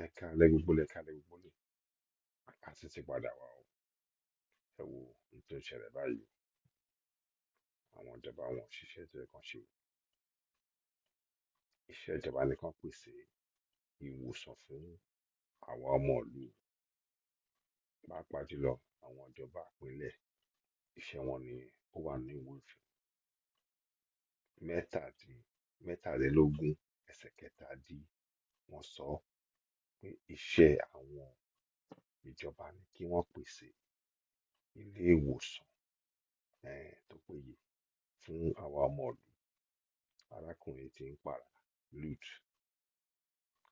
Ẹ̀kaalẹ́ gbogbo lẹ káalẹ́ gbogbo lẹ. A sì ti padà wá o. Ẹ wo ohun tó ń ṣẹlẹ̀ báyìí. Àwọn ìjọba wọn ò ṣiṣẹ́ tó yẹ kán ṣe. Iṣẹ́ ìjọba ni kán pèsè ìwòsàn fún àwa ọmọ ìlú. Pàápàá jùlọ àwọn ìjọba ìpínlẹ̀. Iṣẹ́ wọn ni ó wà ní ìwé òfin. Mẹ́tàlélógún ẹsẹ̀ kẹta dí wọ́n sọ pé iṣẹ́ àwọn ìjọba ni kí wọ́n pèsè ilé ìwòsàn tó péye fún àwa ọmọ ìlú. Arákùnrin tí ń pààrà lute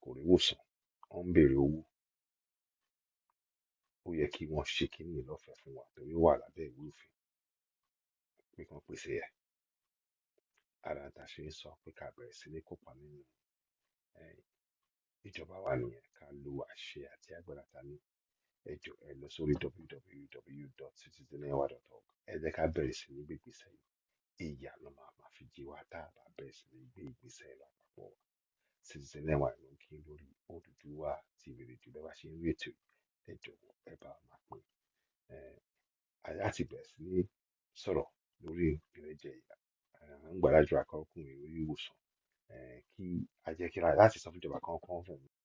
kò rí ìwòsàn, wọ́n ń béèrè owó. Ó yẹ kí wọ́n ṣe kíní yìí lọ́fẹ̀ẹ́ fún wa torí ó wà lábẹ́ ìwé òfin pé kán pèsè ẹ̀. Ara ta ṣe ń sọ pé ká bẹ̀rẹ̀ sí ní kópa nínú ìjọba wa nìyẹn, ká lo àṣẹ àti agbára ta ní. Ẹ jọ̀ọ́ ẹ lọ sórí www.citizenenwa.org. Ẹ jẹ́ ká bẹ̀rẹ̀ sí ní gbé ìgbésẹ̀ yìí. Ìyà ló máa fi jẹ wá tá a bá bẹ̀rẹ̀ sí ní gbé ìgbésẹ̀ yìí lápapọ̀ wa. Citizenenwa ló ń kí lórí Oduduwa TVRadio bẹ́ẹ̀ bá ṣe ń rí ètò yìí. Ẹ jọ̀wọ́ ẹ bá wa máa pín. A ti bẹ̀rẹ̀ sí ní sọ̀rọ̀ lórí ìrẹ́jẹ ìyà. À ń gbàdúrà kọ́kùnrin orí ìwòsàn kí a jẹ́ kí láti sọ fún ìjọba kan fún